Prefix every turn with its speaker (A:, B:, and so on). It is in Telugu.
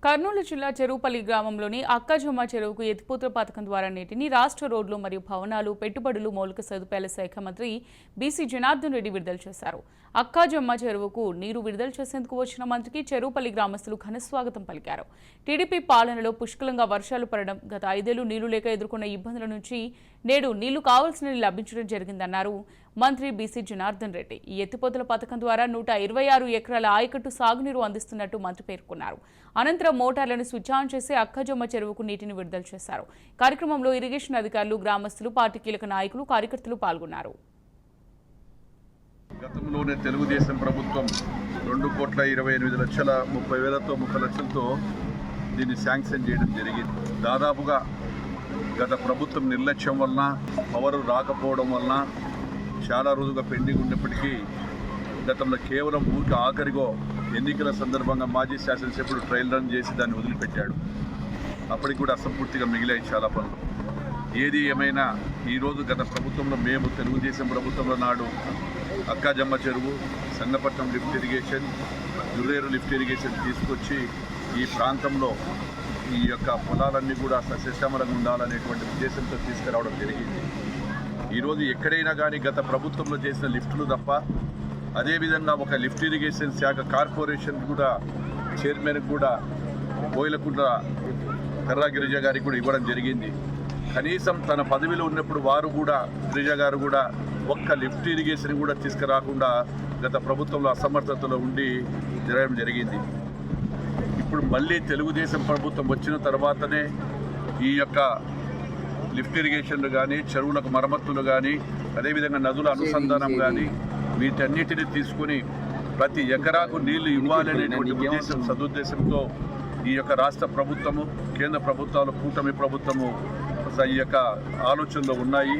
A: కర్నూలు జిల్లా చెరువుపల్లి గ్రామంలోని అక్కజొమ్మ చెరువుకు ఎత్తిపోతల పథకం ద్వారా నీటిని రాష్ట్ర రోడ్లు మరియు భవనాలు, పెట్టుబడులు, మౌలిక సదుపాయాల శాఖ మంత్రి బీసీ జనార్దన్ రెడ్డి విడుదల చేశారు. అక్కజొమ్మ చెరువుకు నీరు విడుదల చేసేందుకు వచ్చిన మంత్రికి చెరువుపల్లి గ్రామస్తులు ఘనస్వాగతం పలికారు. టీడీపీ పాలనలో పుష్కలంగా వర్షాలు పడడం, గత 5 ఏళ్లు నీళ్లు లేక ఎదుర్కొన్న ఇబ్బందుల నుంచి నేడు నీళ్లు కావాల్సిన లభించడం జరిగిందన్నారు మంత్రి బీసీ జనార్దన్ రెడ్డి. ఈ ఎత్తిపోతల పథకం ద్వారా 126 ఎకరాల ఆయకట్టు సాగునీరు అందిస్తున్నట్టు మంత్రి పేర్కొన్నారు. అనంతరం మోటార్లను స్విచ్ ఆన్ చేసి అక్కజొమ్మ చెరువుకు నీటిని విడుదల చేశారు. కార్యక్రమంలో ఇరిగేషన్ అధికారులు, గ్రామస్తులు, పార్టీ కీలక నాయకులు, కార్యకర్తలు పాల్గొన్నారు.
B: గతంలోనే తెలుగుదేశం ప్రభుత్వం 2,28,30,000తో 30 లక్షలతో దీన్ని శాంక్షన్ చేయడం జరిగింది. దాదాపుగా గత ప్రభుత్వం నిర్లక్ష్యం వలన, పవర్ రాకపోవడం వలన చాలా రోజుగా పెండింగ్ ఉన్నప్పటికీ గతంలో కేవలం ఊరికి ఆఖరిగో ఎన్నికల సందర్భంగా మాజీ శాసనసభ్యుడు ట్రయల్ రన్ చేసి దాన్ని వదిలిపెట్టాడు. అప్పటికి కూడా అసంపూర్తిగా మిగిలాయి చాలా పనులు. ఏది ఏమైనా ఈరోజు గత ప్రభుత్వంలో మేము తెలుగుదేశం ప్రభుత్వంలో నాడు Akkajomma Cheruvu, Sangapatnam lift irrigation, Durreru lift irrigation తీసుకొచ్చి ఈ ప్రాంతంలో ఈ యొక్క పొలాలన్నీ కూడా సస్యశ్యామలంగా ఉండాలనేటువంటి ఉద్దేశంతో తీసుకురావడం జరిగింది. ఈరోజు ఎక్కడైనా కానీ గత ప్రభుత్వంలో చేసిన లిఫ్టులు తప్ప, అదేవిధంగా ఒక లిఫ్ట్ ఇరిగేషన్ శాఖ కార్పొరేషన్ కూడా చైర్మన్ కూడా బోయిలకుంట్ల కర్రా గిరిజ గారికి కూడా ఇవ్వడం జరిగింది. కనీసం తన పదవిలో ఉన్నప్పుడు వారు కూడా, గిరిజ గారు కూడా ఒక్క లిఫ్ట్ ఇరిగేషన్ కూడా తీసుకురాకుండా గత ప్రభుత్వంలో అసమర్థతలో ఉండి జరగడం జరిగింది. ఇప్పుడు మళ్ళీ తెలుగుదేశం ప్రభుత్వం వచ్చిన తర్వాతనే ఈ యొక్క లిఫ్ట్ ఇరిగేషన్లు కానీ, చెరువులకు మరమ్మతులు కానీ, అదేవిధంగా నదుల అనుసంధానం కానీ వీటన్నిటిని తీసుకొని ప్రతి ఎకరాకు నీళ్లు ఇవ్వాలనేటువంటి ఉద్దేశం, సదుద్దేశంతో ఈ యొక్క రాష్ట్ర ప్రభుత్వము, కేంద్ర ప్రభుత్వాలు, కూటమి ప్రభుత్వము ఈ యొక్క ఆలోచనలో ఉన్నాయి.